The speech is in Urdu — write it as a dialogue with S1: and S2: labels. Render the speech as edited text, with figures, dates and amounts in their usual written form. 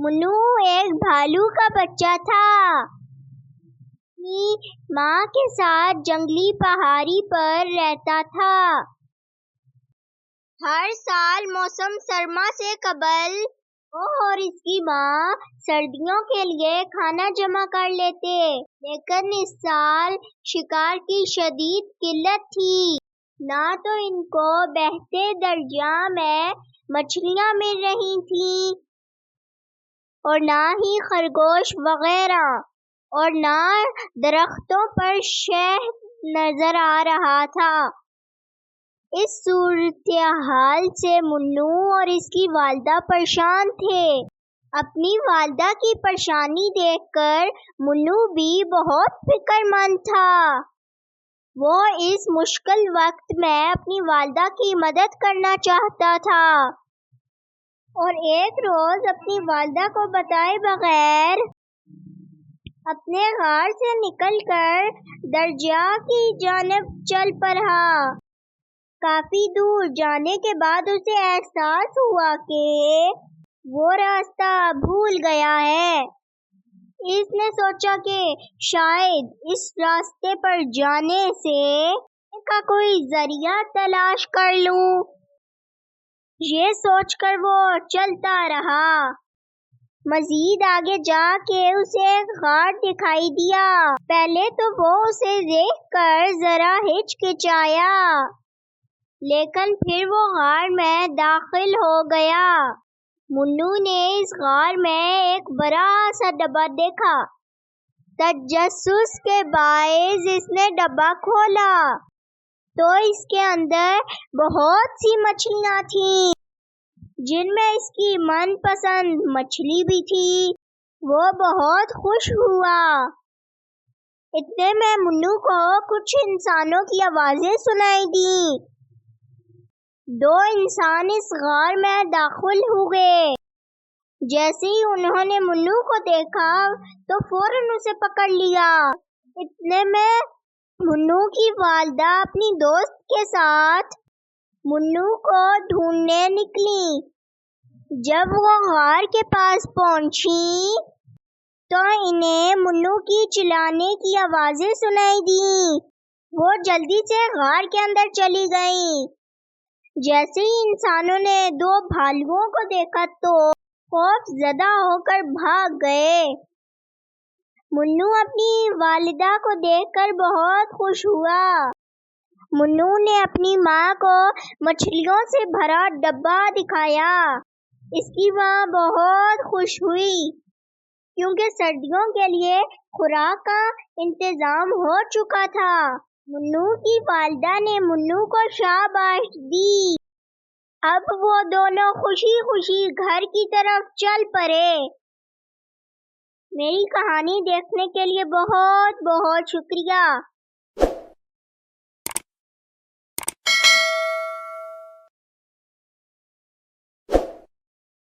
S1: منو ایک بھالو کا بچہ تھا۔ اپنی ماں کے ساتھ جنگلی پہاڑی پر رہتا تھا۔ ہر سال موسم سرما سے قبل وہ اور اس کی ماں سردیوں کے لیے کھانا جمع کر لیتے، لیکن اس سال شکار کی شدید قلت تھی۔ نہ تو ان کو بہتے دریا میں مچھلیاں مل رہی تھیں اور نہ ہی خرگوش وغیرہ، اور نہ درختوں پر شہد نظر آ رہا تھا۔ اس صورتحال سے منو اور اس کی والدہ پریشان تھے۔ اپنی والدہ کی پریشانی دیکھ کر منو بھی بہت فکر مند تھا۔ وہ اس مشکل وقت میں اپنی والدہ کی مدد کرنا چاہتا تھا اور ایک روز اپنی والدہ کو بتائے بغیر اپنے غار سے نکل کر دریا کی جانب چل پڑا۔ کافی دور جانے کے بعد اسے احساس ہوا کہ وہ راستہ بھول گیا ہے۔ اس نے سوچا کہ شاید اس راستے پر جانے سے کا کوئی ذریعہ تلاش کر لوں۔ یہ سوچ کر وہ چلتا رہا۔ مزید آگے جا کے اسے ایک غار دکھائی دیا۔ پہلے تو وہ اسے دیکھ کر ذرا ہچکچایا، لیکن پھر وہ غار میں داخل ہو گیا۔ منو نے اس غار میں ایک بڑا سا ڈبہ دیکھا۔ تجسس کے باعث اس نے ڈبہ کھولا تو اس کے اندر بہت سی مچھلیاں تھیں، جن میں اس کی من پسند مچھلی بھی تھی۔ وہ بہت خوش ہوا۔ اتنے میں منو کو کچھ انسانوں کی آوازیں سنائی دیں۔ دو انسان اس غار میں داخل ہوئے۔ جیسے ہی انہوں نے منو کو دیکھا تو فوراً اسے پکڑ لیا۔ اتنے میں منو کی والدہ اپنی دوست کے ساتھ منو کو ڈھونڈنے نکلیں۔ جب وہ غار کے پاس پہنچی تو انہیں منو کی چلانے کی آوازیں سنائی دیں۔ وہ جلدی سے غار کے اندر چلی گئیں۔ جیسے ہی انسانوں نے دو بھالوؤں کو دیکھا تو خوف زدہ ہو کر بھاگ گئے۔ منو اپنی والدہ کو دیکھ کر بہت خوش ہوا۔ منو نے اپنی ماں کو مچھلیوں سے بھرا ڈبہ دکھایا۔ اس کی ماں بہت خوش ہوئی کیونکہ سردیوں کے لیے خوراک کا انتظام ہو چکا تھا۔ منو کی والدہ نے منو کو شاباش دی۔ اب وہ دونوں خوشی خوشی گھر کی طرف چل پڑے۔ میری کہانی دیکھنے کے لیے بہت بہت شکریہ۔